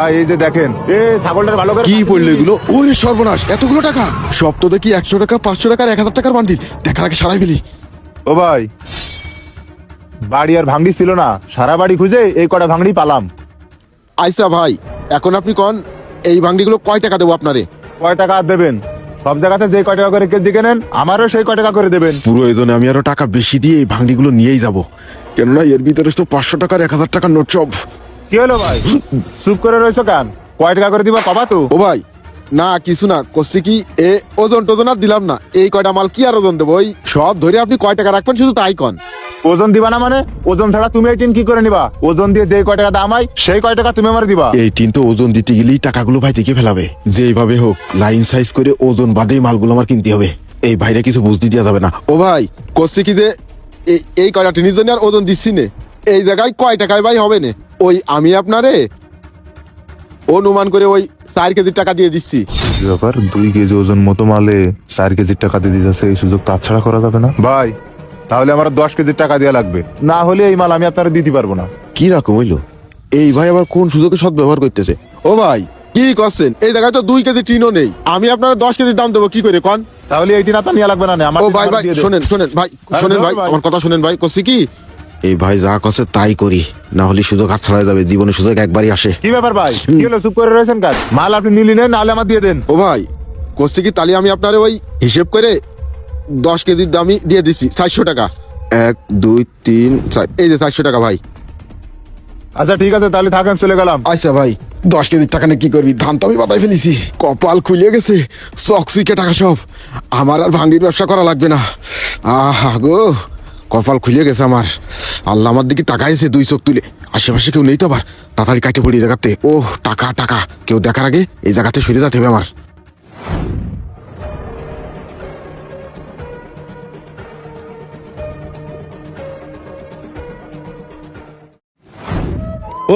ভাই এই যে দেখেন, ছাগলটার ভালো করে কি পড়লো এগুলো? ওরে সর্বনাশ, এতগুলো টাকা! সব তো দেখি 100 টাকা, 500 টাকার, 1000 টাকার বান্ডিল। দেখার আগে সারাই ফেলি। ও ভাই, বাড়ি আর ভাঙড়ি ছিল না, সারা বাড়ি খুঁজে এই কটা ভাঙড়ি পালাম। আইসা ভাই, এখন আপনি কোন এই ভাঙ্গিগুলো কয় টাকা দেবো আপনারে? কয় টাকা আর দেবেন? সব জায়গাতে যে কয় টাকা করে কেজি কেনেন, আমারও সেই কয় টাকা করে দেবেন। প্রয়োজনে আমি আরো টাকা বেশি দিয়ে এই ভাঙ্গিগুলো নিয়েই যাবো, কেননা এর ভিতরে তো 500 টাকার, 1000 টাকার নোট সব। কি হলো ভাই, চুপ করে রয়েছো কেন? কয় টাকা করে দিবা কবা তো? ও ভাই, না কিছু না, করছি কি ওজন টোজন আর দিলাম না। এই কয়টা মাল কি আর ওজন দেবো? ওই সব ধরে আপনি কয় টাকা রাখবেন শুধু তাই কন। ওজন দিবা না মানে? ওজন ছাড়া তুমি এই টিন কি করে নিবা? ওজন দিয়ে যে কয় টাকা দাম হয় সেই কয় টাকা তুমি আমার দিবা। এই টিন তো ওজন দিতে গেলেই টাকাগুলো ভাই দেখে ফেলাবে। যেভাবে হোক লাইন সাইজ করে ওজন বাদেই মালগুলো আমার কিনতে হবে। এই ভাইরা কিছু বুঝতে দেওয়া যাবে না। ও ভাই, করছি কি যে এই কয়টা টিনের জন্য আর ওজন দিচ্ছি নে। এই জায়গায় কয় টাকায় ভাই হবে না? ওই আমি আপনারে অনুমান করে ওই 4 কেজির টাকা দিয়ে দিচ্ছি। ব্যাপার, 2 কেজি ওজন মতো মালে 4 কেজির টাকা দিয়ে দিতেছে, এই সুযোগ তাছাড়া করা যাবে না ভাই। তাহলে আমার 10 কেজির টাকা দেওয়া লাগবে, না হলে এই মাল আমি আপনারা দিতে পারবো না। কি রকম হইলো? এই ভাই আবার কোন সুযোগে সদ ব্যবহার করতেছে? ও ভাই, কি করছেন? এই জায়গায় তো 2 কেজি টিনও নেই, আমি আপনার 10 কেজির দাম দেবো কি করে কন? তাহলে এই টিন আপনার নেওয়া লাগবে না। আমার ও ভাই ভাই শোনেন শোনেন ভাই, শোনেন ভাই, আমার কথা শোনেন ভাই। করছি কি, এই ভাই যা কছে তাই করি, না হলে সুযোগ হাত ছাড়া যাবে। জীবনে সুযোগ একবারই আসে। কি ব্যাপার ভাই, কি হলো চুপ করে রয়েছেন কাজ? মাল আপনি নিলি নেন, নাহলে আমার দিয়ে দেন। ও ভাই, করছি কি, তাহলে আমি আপনার ওই হিসেব করে 10 কেজির দামই দিয়ে দিচ্ছি 400 টাকা। 1 2 3 4, এই যে 400 টাকা ভাই। আচ্ছা ঠিক আছে, তাহলে থাকেন, চলে গেলাম। আচ্ছা ভাই, 10 কেজির টাকা নিয়ে কি করবি? ধান তো আমি বাতাই ফেলেছি, কপাল খুলে গেছে, চকচিকে টাকা সব। আমার আর ভাঙ্গির ব্যবসা করা লাগবে না। আহা গো, কপাল খুলে গেছে আমার। আল্লাহ আমার দিকে তাকাইছে 2 চোখ তুলে। আশেপাশে কেউ নেই তো আবার? তাড়াতাড়ি কাটে পড়ি জায়গাতে। ও টাকা টাকা, কেউ দেখার আগে এই জায়গাতে সরে যেতে হবে আমার।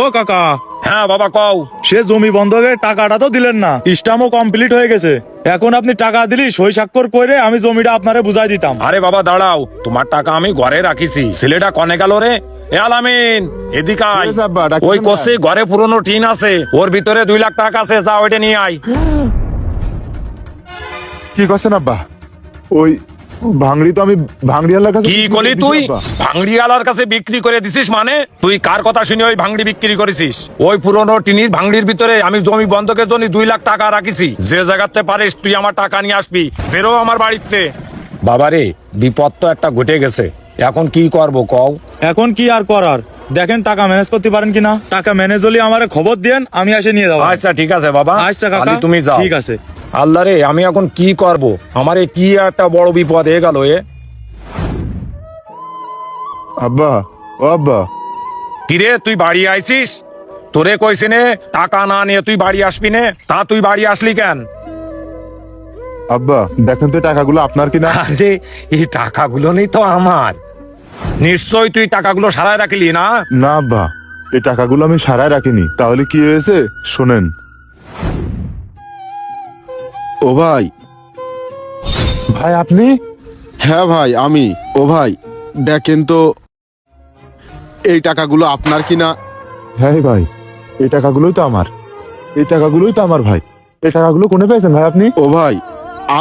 ও কাকা। হ্যাঁ বাবা কও। সে জমি বন্ধকের টাকাটা তো দিলেন না, স্টাম্পও কমপ্লিট হয়ে গেছে। এখন আপনি টাকা দিলি সই স্বাক্ষর করে আমি জমিটা আপনারে বুঝাই দিতাম। আরে বাবা দাঁড়াও, তোমার টাকা আমি ঘরে রাখিছি। ছেলেটা কনে গেল রে? এ আলামিন, এদিকে আয়। ঠিক আছে আব্বা, ডাকছেন ওই না? কোসে ঘরে পুরনো টিন আছে, ওর ভিতরে 2 লাখ টাকা আছে, যা ওইটা নিয়ে আয়। কি করছেন আব্বা? ওই ভাঙড়ি তো আমি ভাঙড়িয়ালার কাছে কি করলি তুই? ভাঙড়িওয়ালার কাছে বিক্রি করে দিছিস মানে? তুই কার কথা শুনে ওই ভাঙড়ি বিক্রি করেছিস? ওই পুরনো টিনির ভাঙড়ির ভিতরে আমি জমি বন্ধকের জন্য 2 লাখ টাকা রাখিছি। যে জায়গাতে পারিস তুই আমার টাকা নিয়ে আসবি, বেরো আমার বাড়িতে। বাবারে, বিপদ তো একটা ঘটে গেছে, এখন কি করব কও? এখন কি আর করার, দেখেন টাকা ম্যানেজ করতে পারেন কিনা। টাকা ম্যানেজ হলে আমারে খবর দেন, আমি এসে নিয়ে যাবো। আচ্ছা ঠিক আছে বাবা। আচ্ছা কাকা, তাহলে তুমি যাও। ঠিক আছে। আল্লাহ রে, আমি এখন কি করব? আমারে কি একটা বড় বিপদ হয়ে গেল এ। আব্বা, ও আব্বা, কিরে তুই বাড়ি আইছিস? তোরে কইছে নে টাকা না নিয়ে তুই বাড়ি আসবি নে, তা তুই বাড়ি আসলি কেন? আব্বা দেখেন তো টাকাগুলো আপনার কিনা। আরে এই টাকাগুলো নেই তো আমার। নিশ্চয় তুই টাকাগুলো সারায় রাখলি না? না আব্বা, এই টাকাগুলো আমি সারায় রাখিনি। তাহলে কি হয়েছে শোনেন। ও ভাই, ভাই আপনি? হ্যাঁ ভাই আমি। ও ভাই দেখেন তো এই টাকাগুলো আপনার কিনা। হ্যাঁ ভাই, এই টাকাগুলোই তো আমার। এই টাকাগুলোই তো আমার ভাই। এই টাকাগুলো কোনে পেয়েছেন ভাই আপনি? ও ভাই,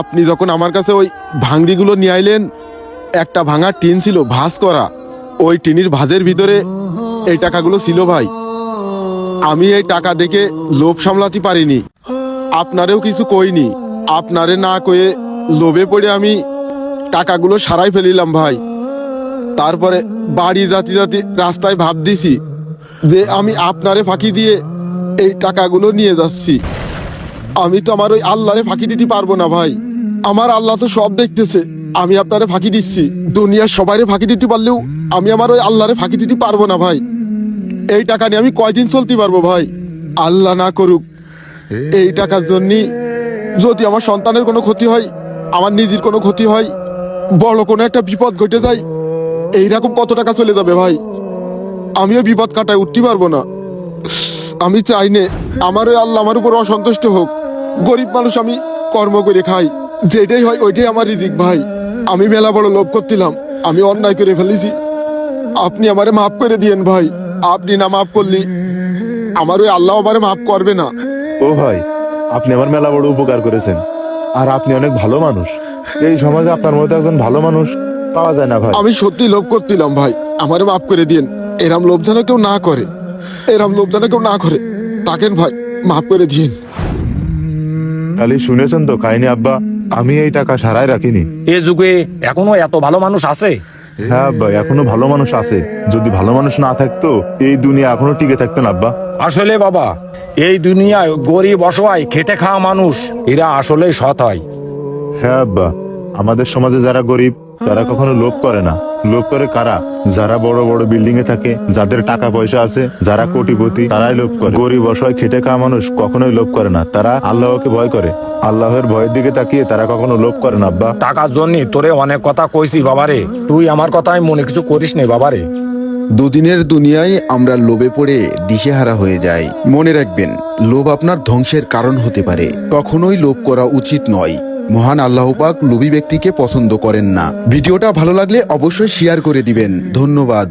আপনি যখন আমার কাছে ওই ভাঙড়িগুলো নিয়ে আইলেন, একটা ভাঙা টিন ছিল ভাঁজ করা, ওই টিনের ভাঁজের ভিতরে এই টাকাগুলো ছিল ভাই। আমি এই টাকা দেখে লোভ সামলাতে পারিনি, আপনারেও কিছু কইনি। আপনারে না কয়ে লোভে পড়ে আমি টাকাগুলো সারাই ফেলিলাম ভাই। তারপরে বাড়ি জাতি জাতি রাস্তায় ভাব দিছি যে আমি আপনারে ফাঁকি দিয়ে এই টাকাগুলো নিয়ে যাচ্ছি। আমি তো আমার ওই আল্লাহরে ফাঁকি দিতে পারবো না ভাই। আমার আল্লাহ তো সব দেখতেছে, আমি আপনারে ফাঁকি দিচ্ছি। দুনিয়ার সবাইরে ফাঁকি দিতে পারলেও আমি আমার ওই আল্লাহরে ফাঁকি দিতে পারবো না ভাই। এই টাকা নিয়ে আমি কয়দিন চলতে পারবো ভাই? আল্লাহ না করুক এই টাকার জন্য যদি আমার সন্তানের কোনো ক্ষতি হয়, আমার নিজের কোনো ক্ষতি হয়, বড় কোনো একটা বিপদ ঘটে যায়, এইরকম কত টাকা চলে যাবে ভাই? আমিও বিপদ কাটায় উঠতে পারবো না। আমি চাই নে আমার ওই আল্লাহ আমার উপর অসন্তুষ্ট হোক। গরিব মানুষ, আমি কর্ম করে খাই, যেটাই হয় ওইটাই আমার রিজিক ভাই। আমি মেলা বড় লোভ করছিলাম, আমি অন্যায় করে ফেলেছি। আপনি আমারে মাফ করে দিয়েন ভাই। আপনি না মাফ করলি আমার ওই আল্লাহ আমারে মাফ করবে না। ও ভাই, আপনি আমার মেলা বড় উপকার করেছেন, আর আপনি অনেক ভালো মানুষ। এই সমাজে আপনার মতো একজন ভালো মানুষ পাওয়া যায় না ভাই। আমি সত্যি লোভ করছিলাম ভাই, আমারে মাফ করে দিন। এরম লোভ যেন কেউ না করে, এরম লোভ যেন কেউ না করে। তাকেন ভাই, মাফ করে দিন। খালি শুনেছেন তো কাহিনী আব্বা, আমি এই টাকা সারাই রাখিনি। এ যুগে এখনো এত ভালো মানুষ আছে? হ্যাঁ আব্বা, এখনো ভালো মানুষ আছে। যদি ভালো মানুষ না থাকতো এই দুনিয়া এখনো টিকে থাকতো না আব্বা। আসলে বাবা, এই দুনিয়ায় গরিব অসহায় খেটে খাওয়া মানুষ এরা আসলেই সৎ হয়। হ্যাঁ আব্বা, আমাদের সমাজে যারা গরিব তারা কখনো লোভ করে না। লোভ করে কারা? যারা বড় বড় বিল্ডিং এ থাকে, যাদের টাকা পয়সা আছে, যারা কোটিপতি, তারাই লোভ করে। গরিব অসহায় খেটে খাওয়া মানুষ কখনোই লোভ করে না। তারা আল্লাহকে ভয় করে। আল্লাহের ভয়ের দিকে তাকিয়ে তারা কখনো লোভ করে না আব্বা। টাকার জন্য তোরে অনেক কথা কইছি বাবারে, তুই আমার কথায় মনে কিছু করিস নে বাবারে। দুদিনের দুনিয়ায় আমরা লোভে পড়ে দিশেহারা হয়ে যাই। মনে রাখবেন, লোভ আপনার ধ্বংসের কারণ হতে পারে। কখনোই লোভ করা উচিত নয়। মহান আল্লাহ পাক লোভী ব্যক্তিকে পছন্দ করেন না। ভিডিওটা ভালো লাগলে অবশ্যই শেয়ার করে দিবেন। ধন্যবাদ।